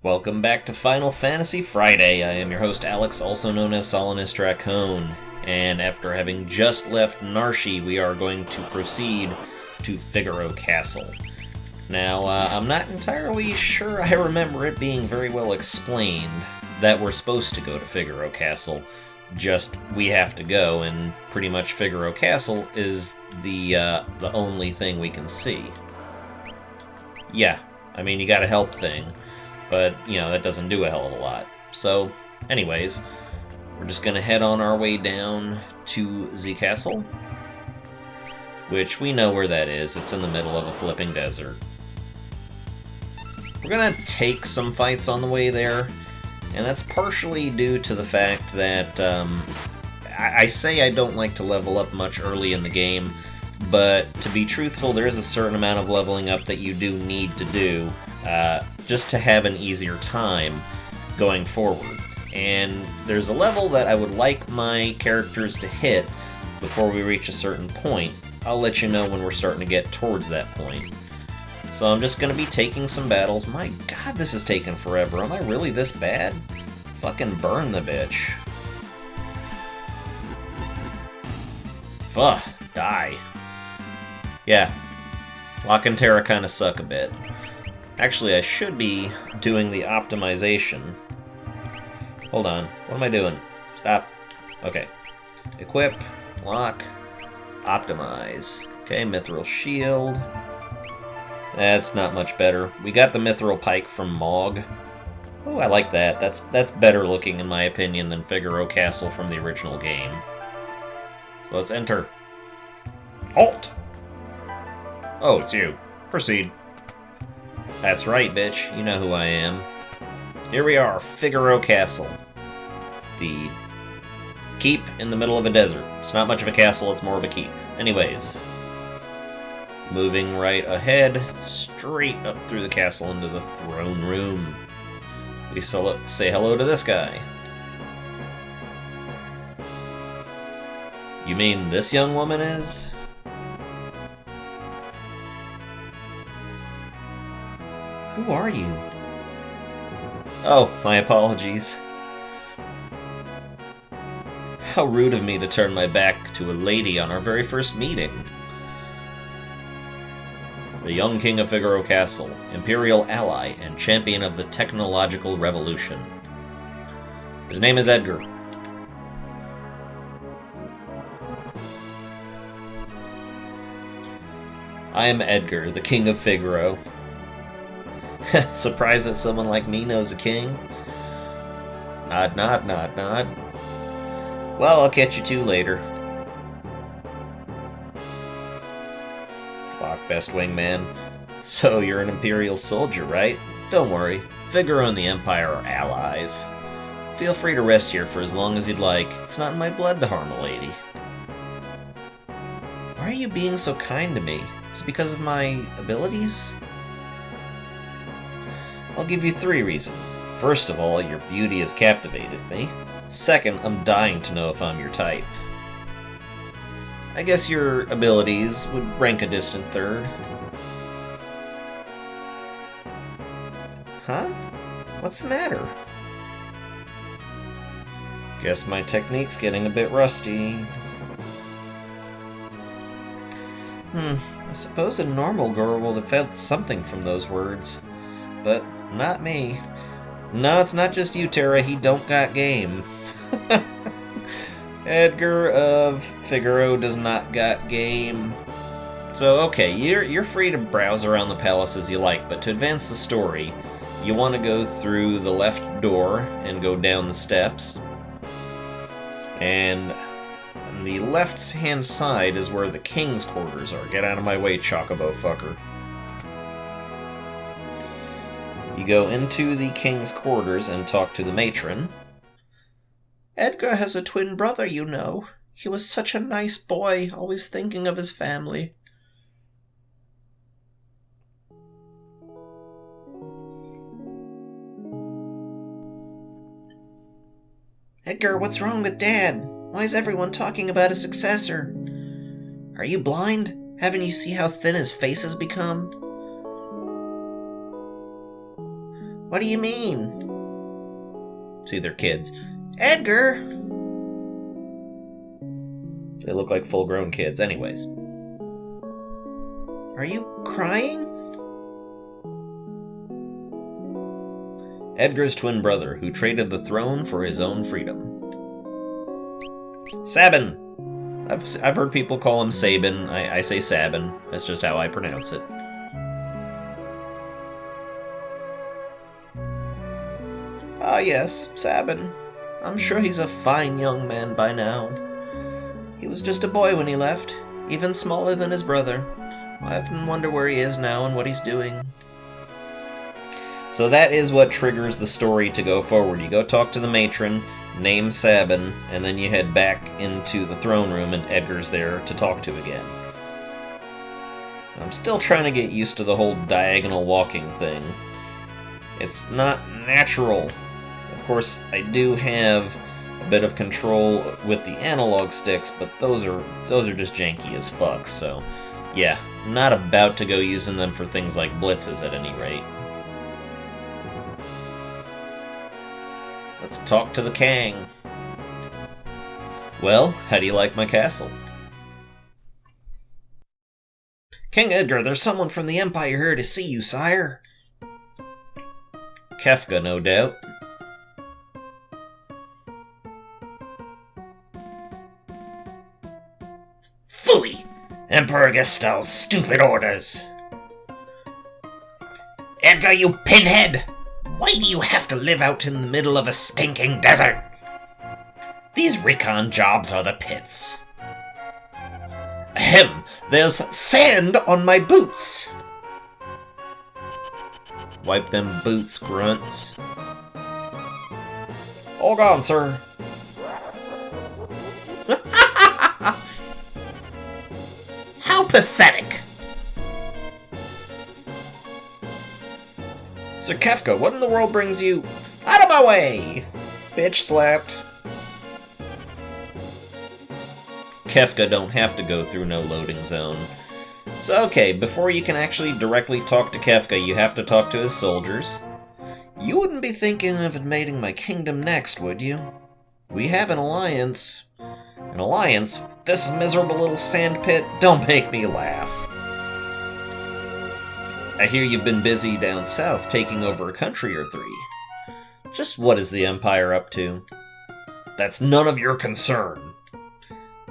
Welcome back to Final Fantasy Friday. I am your host Alex, also known as Solanus Dracone, and after having just left Narshi, we are going to proceed to Figaro Castle. Now, I'm not entirely sure I remember it being very well explained that we're supposed to go to Figaro Castle, just we have to go, and pretty much Figaro Castle is the only thing we can see. Yeah, I mean, you got a help thing. But, that doesn't do a hell of a lot. So, anyways, we're just going to head on our way down to the castle, which we know where that is. It's in the middle of a flipping desert. We're going to take some fights on the way there, and that's partially due to the fact that I say I don't like to level up much early in the game, but to be truthful, there is a certain amount of leveling up that you do need to do, just to have an easier time going forward. And there's a level that I would like my characters to hit before we reach a certain point. I'll let you know when we're starting to get towards that point. So I'm just going to be taking some battles. My god, this is taking forever. Am I really this bad? Fucking burn the bitch. Fuh, die. Yeah, Locke and Terra kind of suck a bit. Actually, I should be doing the optimization. Hold on. What am I doing? Stop. Okay. Equip. Lock. Optimize. Okay, Mithril Shield. That's not much better. We got the Mithril Pike from Mog. Oh, I like that. That's better looking, in my opinion, than Figaro Castle from the original game. So let's enter. Halt! Oh, it's you. Proceed. That's right, bitch. You know who I am. Here we are, Figaro Castle. The keep in the middle of a desert. It's not much of a castle, it's more of a keep. Anyways. Moving right ahead, straight up through the castle into the throne room. We say hello to this guy. You mean this young woman is? Who are you? Oh, my apologies. How rude of me to turn my back to a lady on our very first meeting. The young king of Figaro Castle, imperial ally and champion of the technological revolution. His name is Edgar. I am Edgar, the king of Figaro. Surprised that someone like me knows a king? Nod, nod, nod, nod. Well, I'll catch you two later. Clock, best wingman. So, you're an Imperial soldier, right? Don't worry, Figaro and the Empire are allies. Feel free to rest here for as long as you'd like. It's not in my blood to harm a lady. Why are you being so kind to me? Is it because of my abilities? I'll give you 3 reasons. First of all, your beauty has captivated me. Second, I'm dying to know if I'm your type. I guess your abilities would rank a distant third. Huh? What's the matter? Guess my technique's getting a bit rusty. I suppose a normal girl would have felt something from those words. But not me. No, it's not just you, Terra. He don't got game. Edgar of Figaro does not got game. So, okay, you're free to browse around the palace as you like, but to advance the story, you want to go through the left door and go down the steps. And on the left-hand side is where the king's quarters are. Get out of my way, chocobo fucker. You go into the king's quarters and talk to the matron. Edgar has a twin brother, you know. He was such a nice boy, always thinking of his family. Edgar, what's wrong with Dad? Why is everyone talking about a successor? Are you blind? Haven't you seen how thin his face has become? What do you mean? See, they're kids. Edgar! They look like full-grown kids. Anyways. Are you crying? Edgar's twin brother, who traded the throne for his own freedom. Sabin! I've heard people call him Sabin. I say Sabin. That's just how I pronounce it. Ah yes, Sabin. I'm sure he's a fine young man by now. He was just a boy when he left, even smaller than his brother. I often wonder where he is now and what he's doing. So that is what triggers the story to go forward. You go talk to the matron, name Sabin, and then you head back into the throne room and Edgar's there to talk to again. I'm still trying to get used to the whole diagonal walking thing. It's not natural. Of course, I do have a bit of control with the analog sticks, but those are just janky as fuck, so yeah, not about to go using them for things like blitzes at any rate. Let's talk to the Kang. Well, how do you like my castle? King Edgar, there's someone from the Empire here to see you, sire. Kefka, no doubt. Phooey! Emperor Gestal's stupid orders! Edgar, you pinhead! Why do you have to live out in the middle of a stinking desert? These recon jobs are the pits. Ahem, there's sand on my boots. Wipe them boots, grunts. All gone, sir. How pathetic! Sir Kefka, what in the world brings you... Out of my way! Bitch slapped. Kefka don't have to go through no loading zone. So okay, before you can actually directly talk to Kefka, you have to talk to his soldiers. You wouldn't be thinking of invading my kingdom next, would you? We have an alliance. An alliance? This miserable little sandpit? Don't make me laugh. I hear you've been busy down south taking over a country or three. Just what is the Empire up to? That's none of your concern.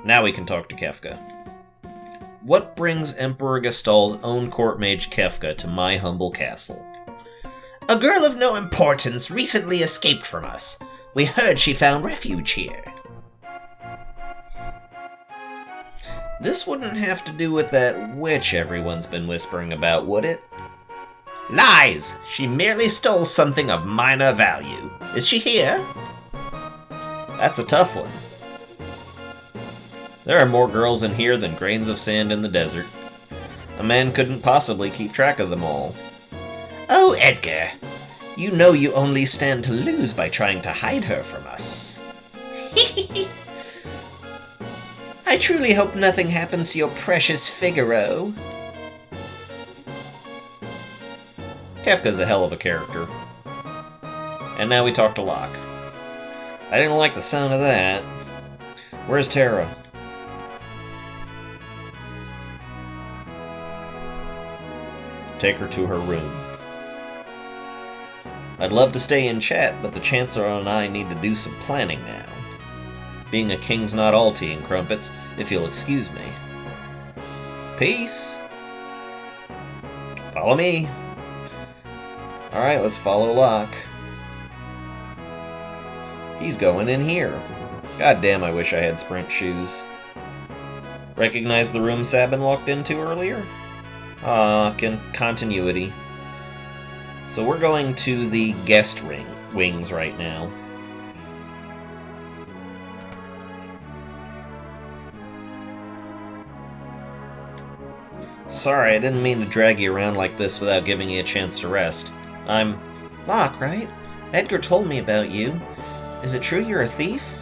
Now we can talk to Kefka. What brings Emperor Gestal's own court mage Kefka to my humble castle? A girl of no importance recently escaped from us. We heard she found refuge here. This wouldn't have to do with that witch everyone's been whispering about, would it? Lies! She merely stole something of minor value. Is she here? That's a tough one. There are more girls in here than grains of sand in the desert. A man couldn't possibly keep track of them all. Oh, Edgar. You know you only stand to lose by trying to hide her from us. I truly hope nothing happens to your precious Figaro. Kefka's a hell of a character. And now we talk to Locke. I didn't like the sound of that. Where's Terra? Take her to her room. I'd love to stay and chat, but the Chancellor and I need to do some planning now. Being a king's not all tea and crumpets, if you'll excuse me. Peace! Follow me! Alright, let's follow Locke. He's going in here. God damn, I wish I had sprint shoes. Recognize the room Sabin walked into earlier? Continuity. So we're going to the guest wings right now. Sorry, I didn't mean to drag you around like this without giving you a chance to rest. I'm... Locke, right? Edgar told me about you. Is it true you're a thief?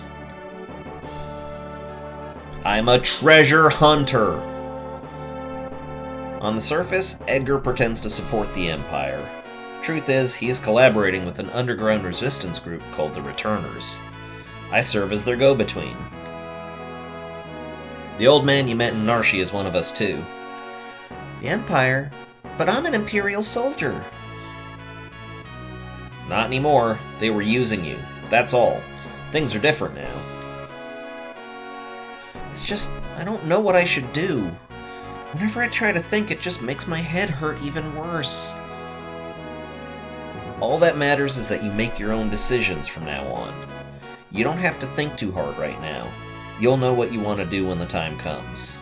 I'm a treasure hunter! On the surface, Edgar pretends to support the Empire. Truth is, he is collaborating with an underground resistance group called the Returners. I serve as their go-between. The old man you met in Narshi is one of us too. The Empire? But I'm an Imperial soldier. Not anymore. They were using you. That's all. Things are different now. It's just, I don't know what I should do. Whenever I try to think, it just makes my head hurt even worse. All that matters is that you make your own decisions from now on. You don't have to think too hard right now. You'll know what you want to do when the time comes.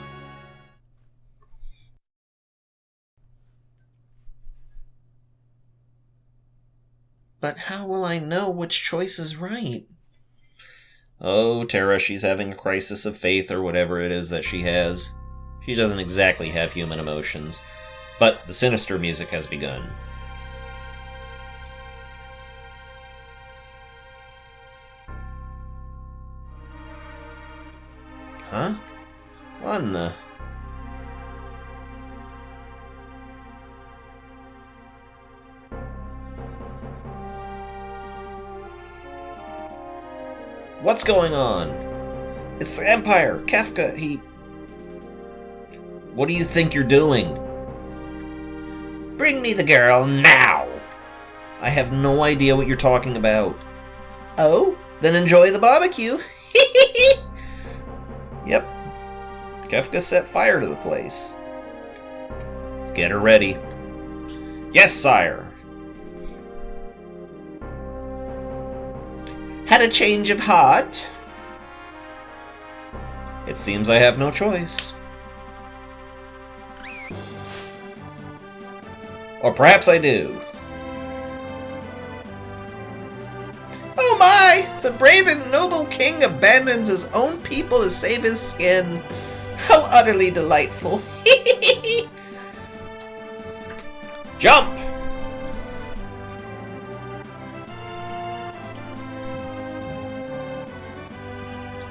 But how will I know which choice is right? Oh, Terra, she's having a crisis of faith or whatever it is that she has. She doesn't exactly have human emotions, but the sinister music has begun. Huh? What in the... What's going on? It's the Empire! Kefka, he... What do you think you're doing? Bring me the girl now! I have no idea what you're talking about. Oh? Then enjoy the barbecue! Yep. Kefka set fire to the place. Get her ready. Yes, sire! Had a change of heart? It seems I have no choice. Or perhaps I do. Oh my! The brave and noble king abandons his own people to save his skin. How utterly delightful. Jump!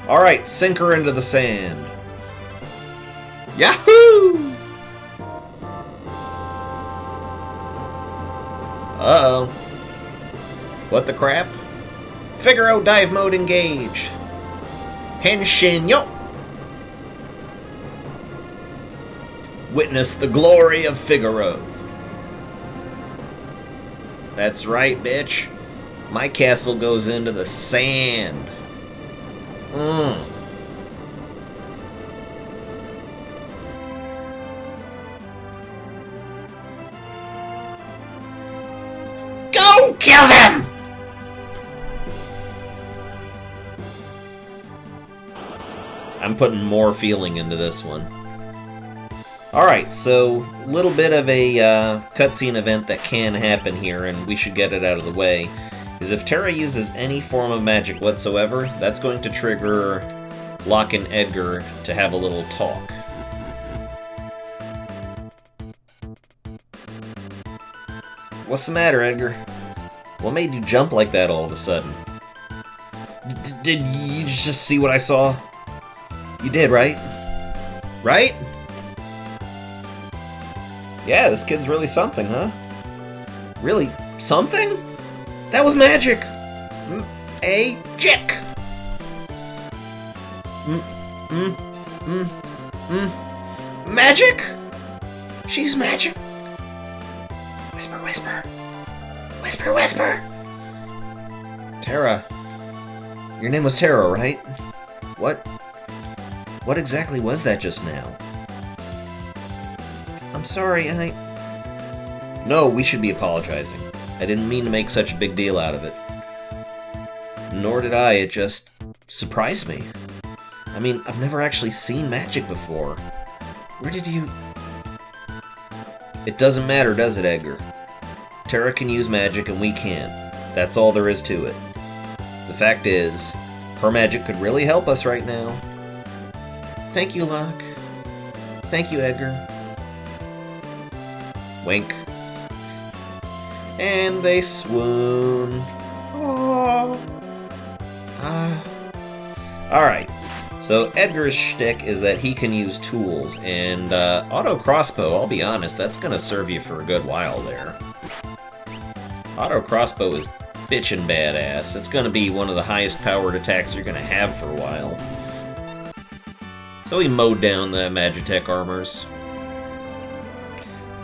Alright, sink her into the sand. Yahoo! Uh-oh. What the crap? Figaro dive mode engaged. Henshin yo! Witness the glory of Figaro. That's right, bitch. My castle goes into the sand. Go kill them! I'm putting more feeling into this one. Alright, so a little bit of a cutscene event that can happen here, and we should get it out of the way, is if Terra uses any form of magic whatsoever, that's going to trigger Locke and Edgar to have a little talk. What's the matter, Edgar? What made you jump like that all of a sudden? Did you just see what I saw? You did, right? Right? Yeah, this kid's really something, huh? Really something? That was magic! Magic! Magic? She's magic! Whisper, whisper. Whisper, whisper! Terra. Your name was Terra, right? What exactly was that just now? I'm sorry, No, we should be apologizing. I didn't mean to make such a big deal out of it. Nor did I, it just surprised me. I mean, I've never actually seen magic before. Where did you... It doesn't matter, does it, Edgar? Terra can use magic and we can't. That's all there is to it. The fact is, her magic could really help us right now. Thank you, Locke. Thank you, Edgar. Wink. And they swoon. Aww. Alright. So Edgar's shtick is that he can use tools, and auto crossbow, I'll be honest, that's gonna serve you for a good while there. Auto crossbow is bitchin' badass. It's gonna be one of the highest powered attacks you're gonna have for a while. So he mowed down the Magitech armors.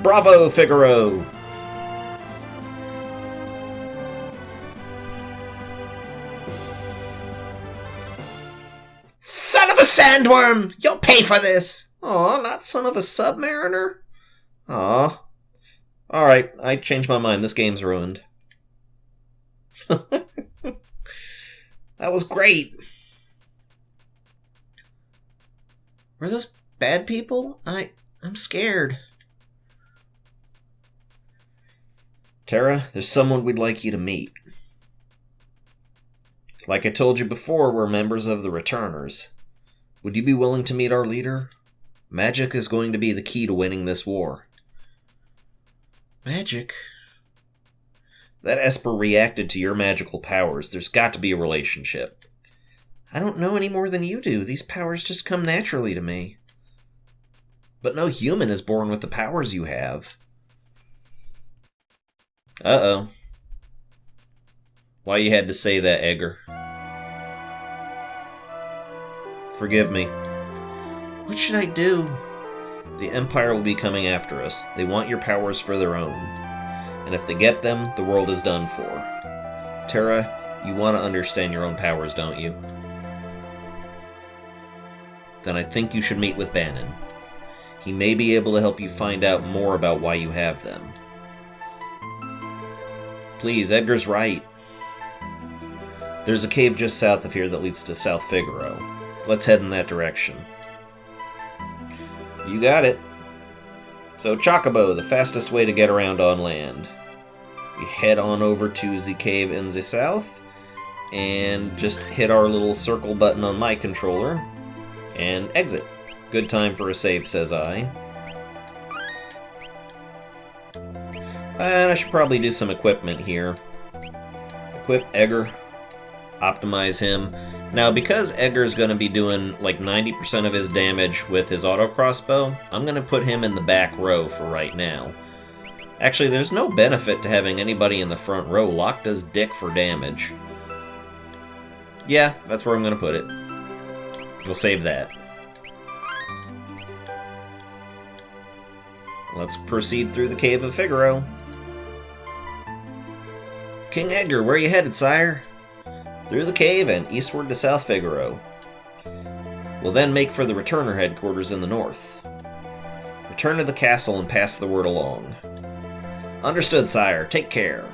Bravo, Figaro! Son of a sandworm! You'll pay for this! Aw, not son of a submariner? Aw. Alright, I changed my mind. This game's ruined. That was great! Were those bad people? I'm scared. Terra, there's someone we'd like you to meet. Like I told you before, we're members of the Returners. Would you be willing to meet our leader? Magic is going to be the key to winning this war. Magic? That Esper reacted to your magical powers. There's got to be a relationship. I don't know any more than you do. These powers just come naturally to me. But no human is born with the powers you have. Uh-oh. Why you had to say that, Edgar? Forgive me. What should I do? The Empire will be coming after us. They want your powers for their own. And if they get them, the world is done for. Terra, you want to understand your own powers, don't you? Then I think you should meet with Bannon. He may be able to help you find out more about why you have them. Please, Edgar's right. There's a cave just south of here that leads to South Figaro. Let's head in that direction. You got it. So, Chocobo, the fastest way to get around on land. We head on over to the cave in the south, and just hit our little circle button on my controller, and exit. Good time for a save, says I. And I should probably do some equipment here. Equip Edgar. Optimize him. Now, because Edgar's going to be doing like 90% of his damage with his auto crossbow, I'm going to put him in the back row for right now. Actually, there's no benefit to having anybody in the front row. Locke does dick for damage. Yeah, that's where I'm going to put it. We'll save that. Let's proceed through the Cave of Figaro. King Edgar, where are you headed, sire? Through the cave and eastward to South Figaro. We'll then make for the Returner headquarters in the north. Return to the castle and pass the word along. Understood, sire. Take care.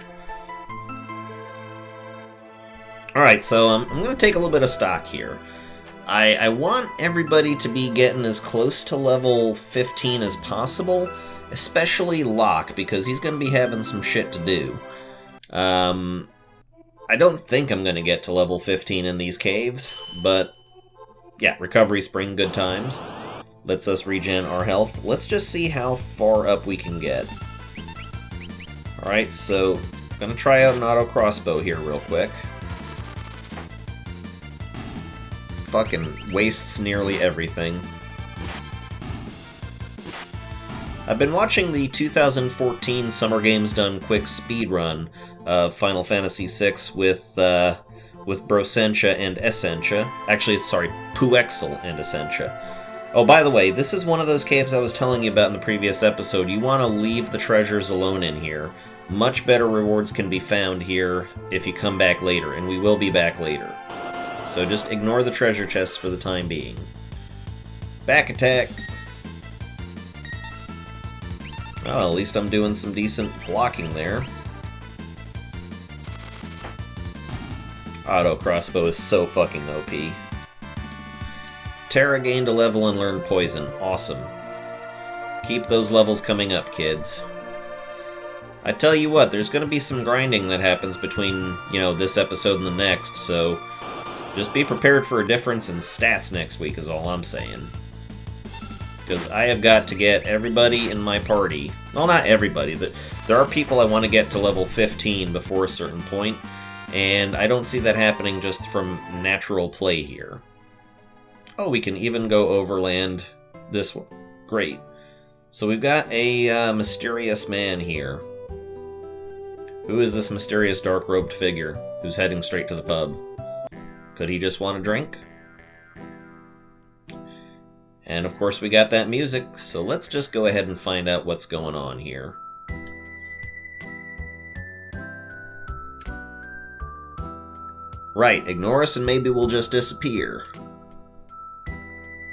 Alright, so I'm going to take a little bit of stock here. I want everybody to be getting as close to level 15 as possible, especially Locke, because he's going to be having some shit to do. I don't think I'm going to get to level 15 in these caves, but yeah, Recovery Spring, good times. Lets us regen our health. Let's just see how far up we can get. Alright, so I'm going to try out an auto crossbow here real quick. Fucking wastes nearly everything. I've been watching the 2014 Summer Games Done quick speedrun of Final Fantasy VI with Brosentia and Essentia. Actually, sorry, Puexel and Essentia. Oh, by the way, this is one of those caves I was telling you about in the previous episode. You want to leave the treasures alone in here. Much better rewards can be found here if you come back later, and we will be back later. So just ignore the treasure chests for the time being. Back attack! Well, at least I'm doing some decent blocking there. Auto crossbow is so fucking OP. Terra gained a level and learned poison. Awesome. Keep those levels coming up, kids. I tell you what, there's gonna be some grinding that happens between, this episode and the next, so just be prepared for a difference in stats next week is all I'm saying. Because I have got to get everybody in my party, well, not everybody, but there are people I want to get to level 15 before a certain point, and I don't see that happening just from natural play here. Oh, we can even go overland this one. Great. So we've got a mysterious man here. Who is this mysterious dark-robed figure who's heading straight to the pub? Could he just want a drink? And of course we got that music, so let's just go ahead and find out what's going on here. Right, ignore us and maybe we'll just disappear.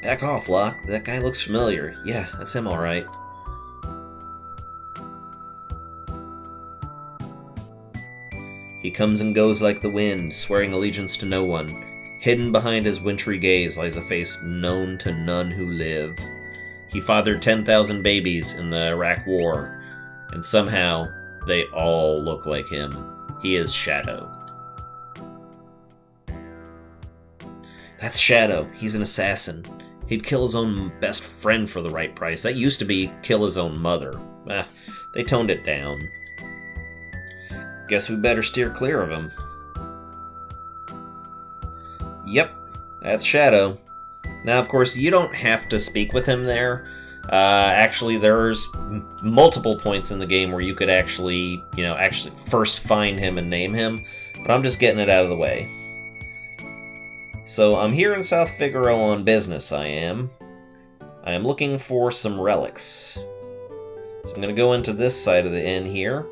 Back off, Locke. That guy looks familiar. Yeah, that's him alright. He comes and goes like the wind, swearing allegiance to no one. Hidden behind his wintry gaze lies a face known to none who live. He fathered 10,000 babies in the Iraq War, and somehow they all look like him. He is Shadow. That's Shadow. He's an assassin. He'd kill his own best friend for the right price. That used to be kill his own mother. They toned it down. Guess we better steer clear of him. Yep, that's Shadow. Now, of course, you don't have to speak with him there. Actually, there's multiple points in the game where you could actually first find him and name him, but I'm just getting it out of the way. So, I'm here in South Figaro on business, I am. I am looking for some relics. So I'm going to go into this side of the inn here.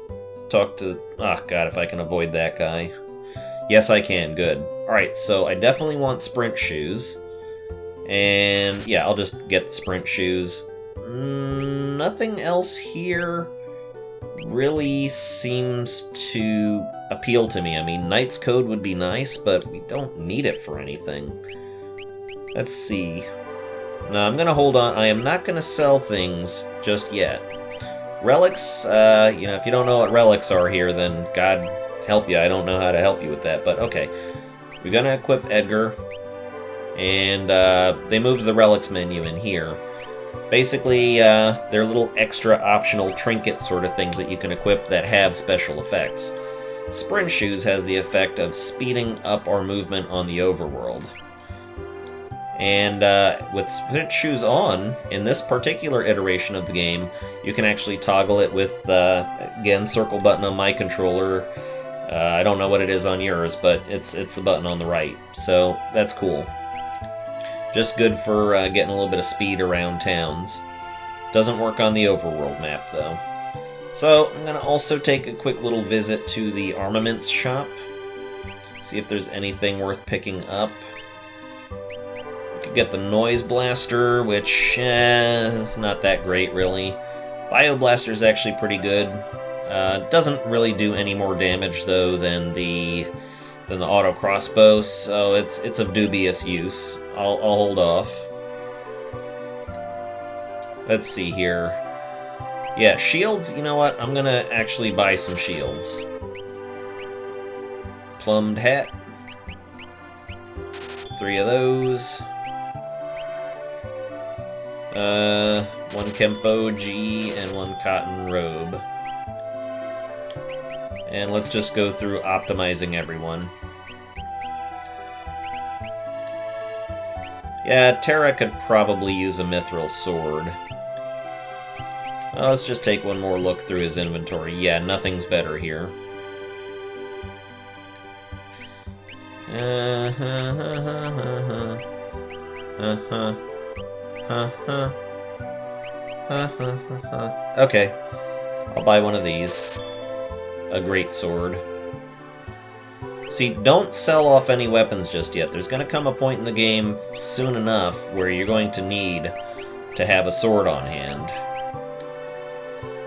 Talk to... Oh, God, if I can avoid that guy. Yes, I can. Good. Alright, so I definitely want sprint shoes. And, yeah, I'll just get the sprint shoes. Nothing else here really seems to appeal to me. I mean, Knight's Code would be nice, but we don't need it for anything. Let's see. No, I'm gonna hold on. I am not gonna sell things just yet. Relics, if you don't know what relics are here, then God help you. I don't know how to help you with that, but okay. We're gonna equip Edgar, and they moved the relics menu in here. Basically, they're little extra optional trinket sort of things that you can equip that have special effects. Sprint Shoes has the effect of speeding up our movement on the overworld. And with Sprint Shoes on, in this particular iteration of the game, you can actually toggle it with, again, circle button on my controller. I don't know what it is on yours, but it's the button on the right. So that's cool. Just good for getting a little bit of speed around towns. Doesn't work on the overworld map, though. So I'm going to also take a quick little visit to the armaments shop. See if there's anything worth picking up. We could get the Noise Blaster, which is not that great, really. Bioblaster is actually pretty good. Doesn't really do any more damage, though, than the auto crossbow, so it's of dubious use. I'll hold off. Let's see here. Yeah, shields, you know what? I'm gonna actually buy some shields. Plumbed hat. 3 of those. 1 Kempo G and 1 cotton robe. And let's just go through optimizing everyone. Yeah, Terra could probably use a mithril sword. Let's just take one more look through his inventory. Yeah, nothing's better here. Okay, I'll buy one of these. A great sword. See, don't sell off any weapons just yet. There's going to come a point in the game soon enough where you're going to need to have a sword on hand.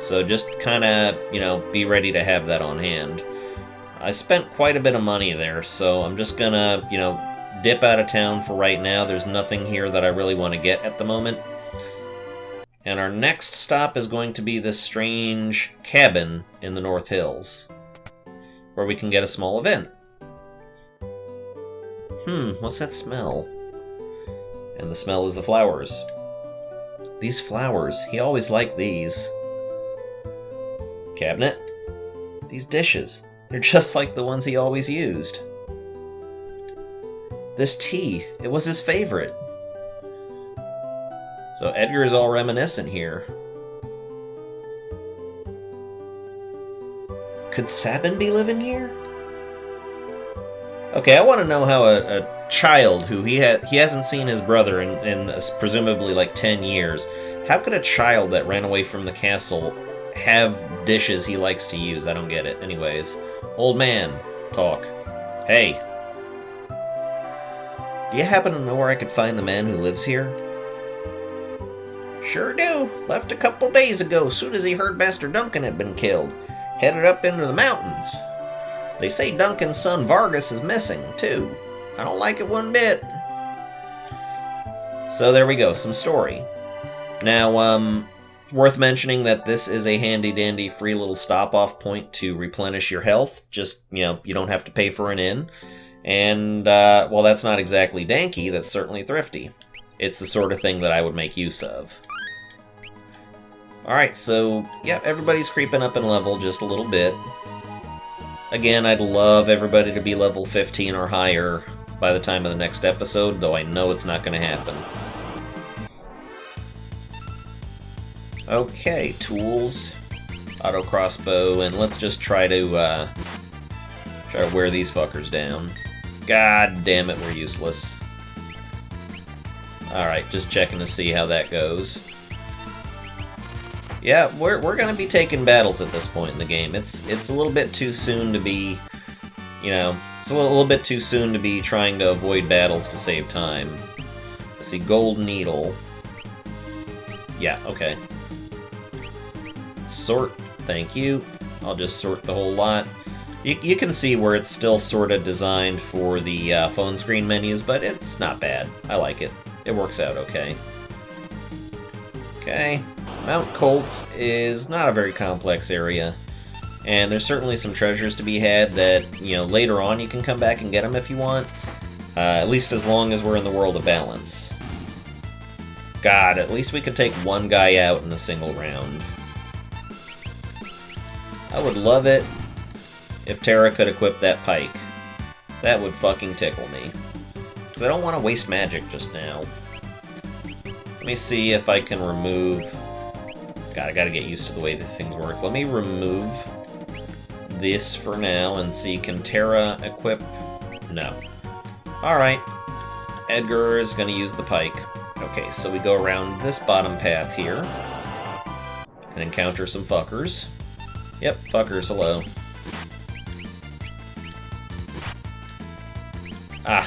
So just kind of, be ready to have that on hand. I spent quite a bit of money there, so I'm just going to, dip out of town for right now. There's nothing here that I really want to get at the moment. And our next stop is going to be this strange cabin in the North Hills, where we can get a small event. What's that smell? And the smell is the flowers. These flowers, he always liked these. Cabinet? These dishes, they're just like the ones he always used. This tea, it was his favorite. So Edgar is all reminiscent here. Could Sabin be living here? Okay, I want to know how a child who he hasn't seen his brother in presumably like 10 years, how could a child that ran away from the castle have dishes he likes to use? I don't get it. Anyways, old man, talk. Hey. Do you happen to know where I could find the man who lives here? Sure do. Left a couple days ago, soon as he heard Master Duncan had been killed. Headed up into the mountains. They say Duncan's son Vargas is missing, too. I don't like it one bit. So there we go, some story. Now, worth mentioning that this is a handy-dandy free little stop-off point to replenish your health. Just, you don't have to pay for an inn. And, well, that's not exactly danky, that's certainly thrifty. It's the sort of thing that I would make use of. Alright, so, yeah, everybody's creeping up in level just a little bit. Again, I'd love everybody to be level 15 or higher by the time of the next episode, though I know it's not going to happen. Okay, tools, auto crossbow, and let's just try to wear these fuckers down. God damn it, we're useless. Alright, just checking to see how that goes. Yeah, we're going to be taking battles at this point in the game. It's a little bit too soon to be, it's a little bit too soon to be trying to avoid battles to save time. Let's see, gold needle. Yeah, okay. Sort, thank you. I'll just sort the whole lot. You can see where it's still sort of designed for the phone screen menus, but it's not bad. I like it. It works out okay. Okay. Mount Colts is not a very complex area, and there's certainly some treasures to be had that, later on you can come back and get them if you want, at least as long as we're in the world of balance. God, at least we could take one guy out in a single round. I would love it if Terra could equip that pike. That would fucking tickle me. Because I don't want to waste magic just now. Let me see if I can remove... God, I gotta get used to the way this thing works. Let me remove this for now and see, can Terra equip? No. Alright. Edgar is gonna use the pike. Okay, so we go around this bottom path here and encounter some fuckers. Yep, fuckers, hello.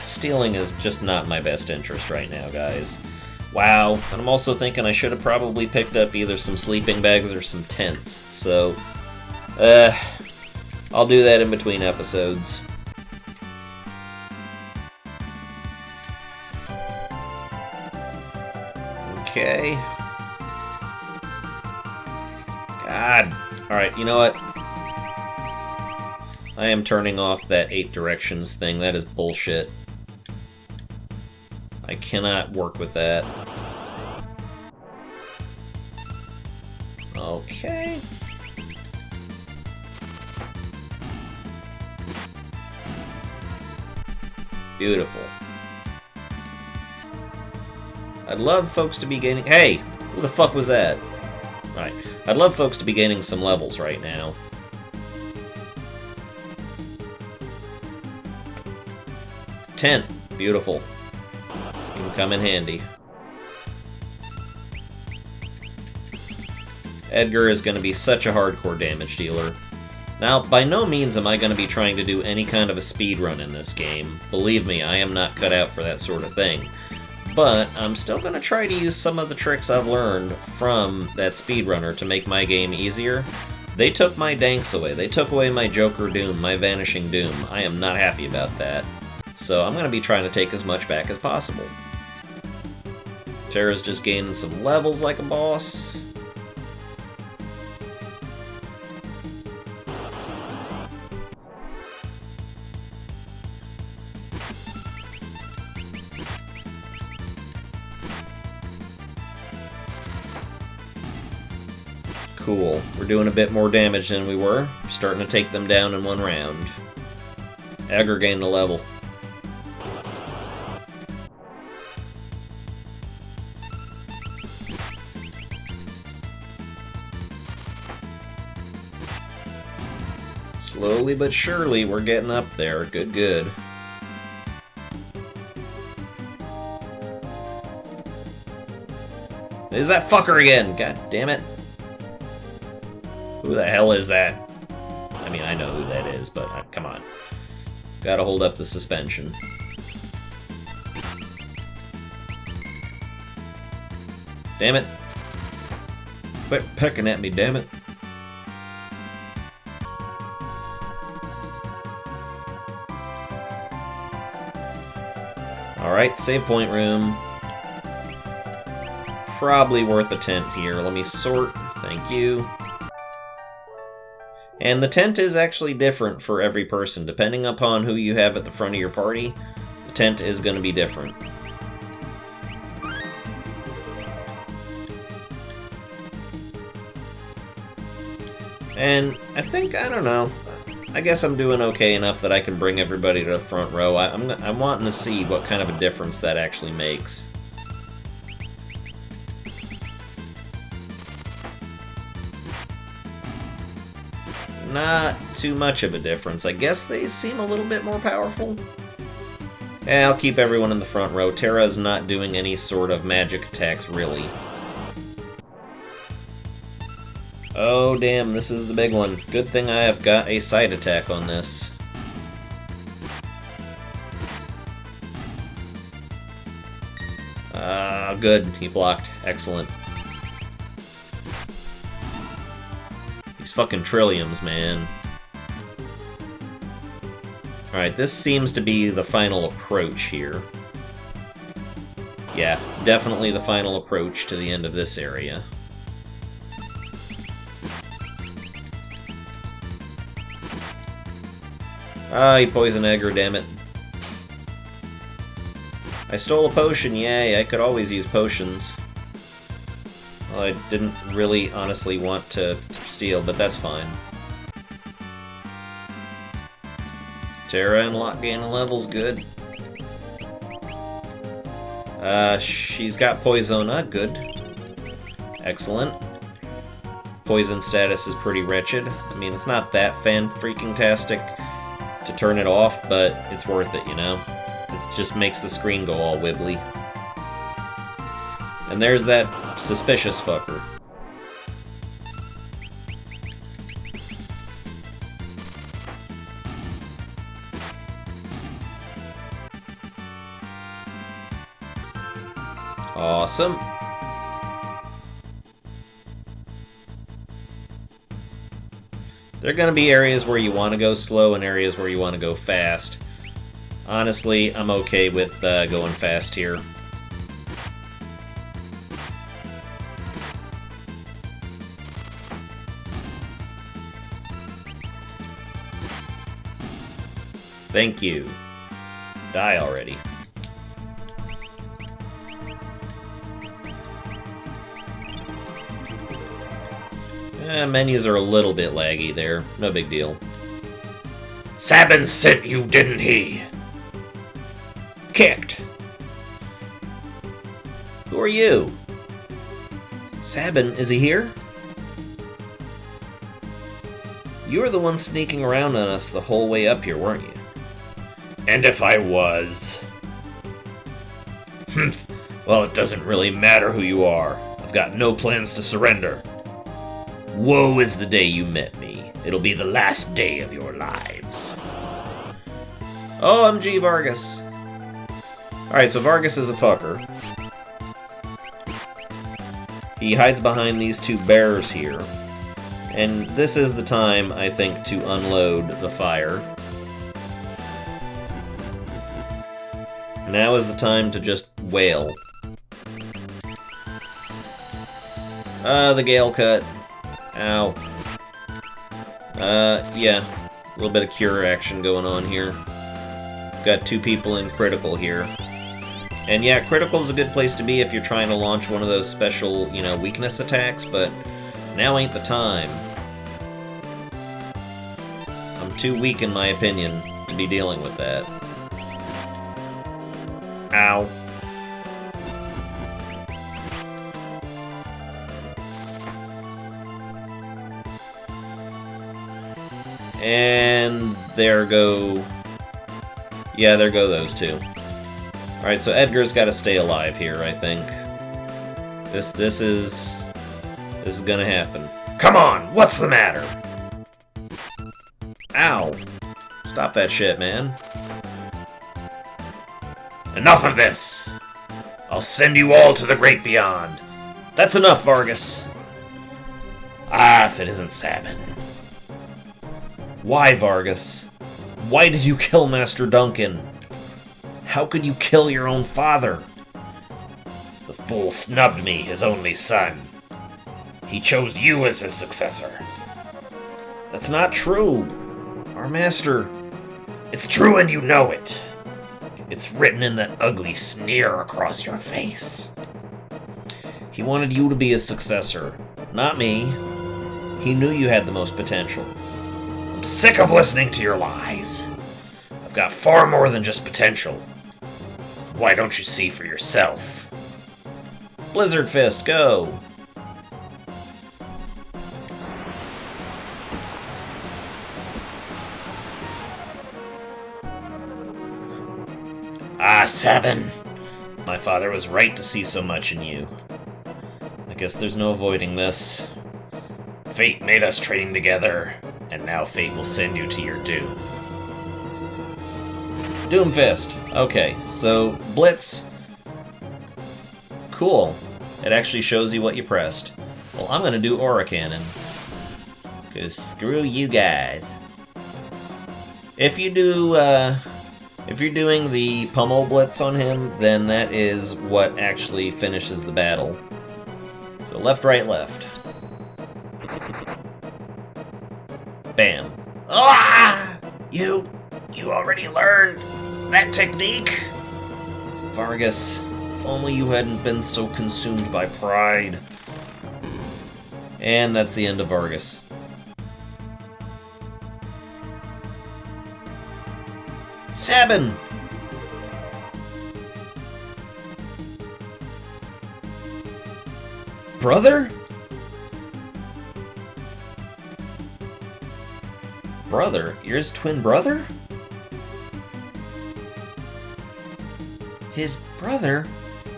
Stealing is just not my best interest right now, guys. Wow, and I'm also thinking I should have probably picked up either some sleeping bags or some tents, so... I'll do that in between episodes. Okay. God. Alright, you know what? I am turning off that 8 directions thing. That is bullshit. I cannot work with that. Okay. Beautiful. I'd love folks to be gaining... Hey! Who the fuck was that? Alright. I'd love folks to be gaining some levels right now. Tent. Beautiful. Can come in handy. Edgar is going to be such a hardcore damage dealer. Now, by no means am I going to be trying to do any kind of a speed run in this game. Believe me, I am not cut out for that sort of thing. But I'm still going to try to use some of the tricks I've learned from that speedrunner to make my game easier. They took my danks away. They took away my Joker Doom, my Vanishing Doom. I am not happy about that. So I'm going to be trying to take as much back as possible. Terra's just gaining some levels like a boss. Cool. We're doing a bit more damage than we were. We're starting to take them down in one round. Edgar gained a level. Slowly but surely, we're getting up there. Good, good. Is that fucker again? God damn it. Who the hell is that? I mean, I know who that is, but come on. Gotta hold up the suspension. Damn it. Quit pecking at me, damn it. Alright, save point room. Probably worth a tent here. Let me sort. Thank you. And the tent is actually different for every person. Depending upon who you have at the front of your party, the tent is going to be different. And I think, I don't know, I guess I'm doing okay enough that I can bring everybody to the front row. I'm wanting to see what kind of a difference that actually makes. Not too much of a difference. I guess they seem a little bit more powerful. Yeah, I'll keep everyone in the front row. Terra's not doing any sort of magic attacks, really. Oh, damn, this is the big one. Good thing I have got a side attack on this. Good. He blocked. Excellent. These fucking trilliums, man. Alright, this seems to be the final approach here. Yeah, definitely the final approach to the end of this area. Ah, he poisoned Edgar, damn it. I stole a potion, yay, I could always use potions. Well, I didn't really honestly want to steal, but that's fine. Terra and lock gain levels, good. She's got Poisona, good. Excellent. Poison status is pretty wretched. I mean, it's not that fan-freaking-tastic to turn it off, but it's worth it, you know? It just makes the screen go all wibbly. And there's that suspicious fucker. Awesome. There are going to be areas where you want to go slow and areas where you want to go fast. Honestly, I'm okay with going fast here. Thank you. Die already. Menus are a little bit laggy there. No big deal. Sabin sent you, didn't he? Kicked. Who are you? Sabin, is he here? You were the one sneaking around on us the whole way up here, weren't you? And if I was? Well, it doesn't really matter who you are. I've got no plans to surrender. Woe is the day you met me. It'll be the last day of your lives. OMG Vargas. Alright, so Vargas is a fucker. He hides behind these two bears here. And this is the time, I think, to unload the fire. Now is the time to just wail. The Gale Cut. Ow. Yeah. A little bit of cure action going on here. Got two people in critical here. And yeah, critical is a good place to be if you're trying to launch one of those special, you know, weakness attacks, but now ain't the time. I'm too weak, in my opinion, to be dealing with that. Ow. And And there go... Yeah, there go those two. Alright, so Edgar's got to stay alive here, I think. This is gonna happen. Come on! What's the matter? Ow! Stop that shit, man. Enough of this! I'll send you all to the great beyond. That's enough, Vargas. Ah, if it isn't Sabin. Why, Vargas? Why did you kill Master Duncan? How could you kill your own father? The fool snubbed me, his only son. He chose you as his successor. That's not true. Our master... It's true and you know it. It's written in that ugly sneer across your face. He wanted you to be his successor, not me. He knew you had the most potential. I'm sick of listening to your lies. I've got far more than just potential. Why don't you see for yourself? Blizzard Fist, go! Ah, Sabin! My father was right to see so much in you. I guess there's no avoiding this. Fate made us train together, and now fate will send you to your doom. Doomfist! Okay, so Blitz. Cool. It actually shows you what you pressed. Well, I'm gonna do Aura Cannon. 'Cause screw you guys. If you do, if you're doing the Pummel Blitz on him, then that is what actually finishes the battle. So left, right, left. Bam. Ah! You already learned that technique? Vargas, if only you hadn't been so consumed by pride. And that's the end of Vargas. Sabin! Brother? Brother? You're his twin brother? His brother?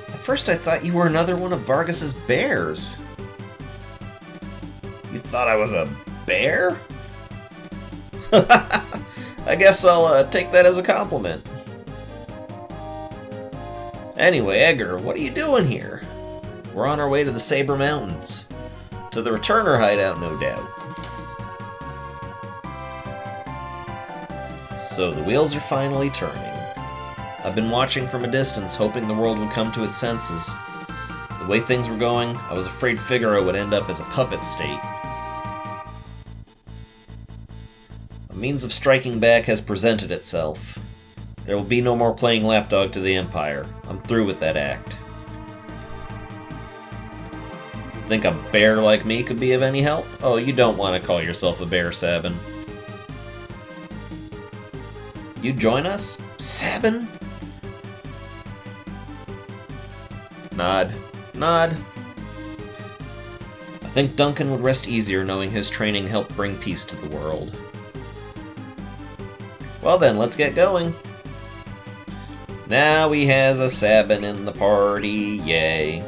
At first I thought you were another one of Vargas's bears. You thought I was a bear? I guess I'll take that as a compliment. Anyway, Edgar, what are you doing here? We're on our way to the Saber Mountains. To the Returner hideout, no doubt. So the wheels are finally turning. I've been watching from a distance, hoping the world would come to its senses. The way things were going, I was afraid Figaro would end up as a puppet state. A means of striking back has presented itself. There will be no more playing lapdog to the Empire. I'm through with that act. Think a bear like me could be of any help? Oh, you don't want to call yourself a bear, Sabin. You join us? Sabin? Nod. Nod. I think Duncan would rest easier knowing his training helped bring peace to the world. Well then, let's get going. Now we has a Sabin in the party, yay.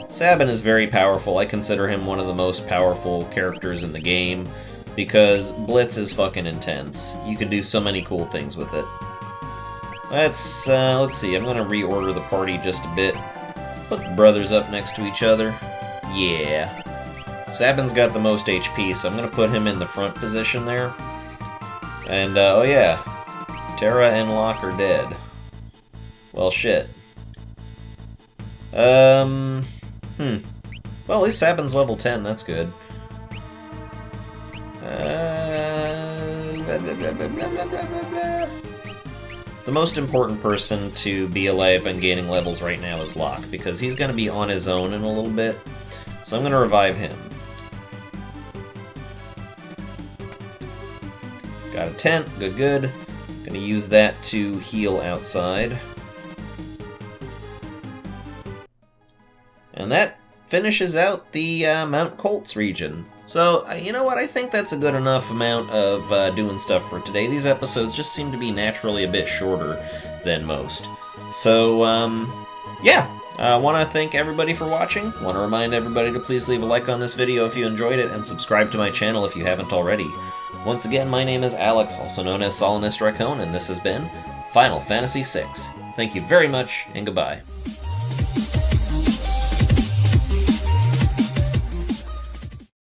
Sabin is very powerful. I consider him one of the most powerful characters in the game because Blitz is fucking intense. You can do so many cool things with it. Let's see, I'm gonna reorder the party just a bit. Put the brothers up next to each other. Yeah. Sabin's got the most HP, so I'm gonna put him in the front position there. And, oh yeah, Terra and Locke are dead. Well, shit. Well, at least Sabin's level 10, that's good. The most important person to be alive and gaining levels right now is Locke, because he's going to be on his own in a little bit, so I'm going to revive him. Got a tent, good, good. Gonna use that to heal outside. And that finishes out the Mount Colts region. So, you know what, I think that's a good enough amount of doing stuff for today. These episodes just seem to be naturally a bit shorter than most. So, yeah. I want to thank everybody for watching. Want to remind everybody to please leave a like on this video if you enjoyed it, and subscribe to my channel if you haven't already. Once again, my name is Alex, also known as Solinist Raccoon, and this has been Final Fantasy VI. Thank you very much, and goodbye.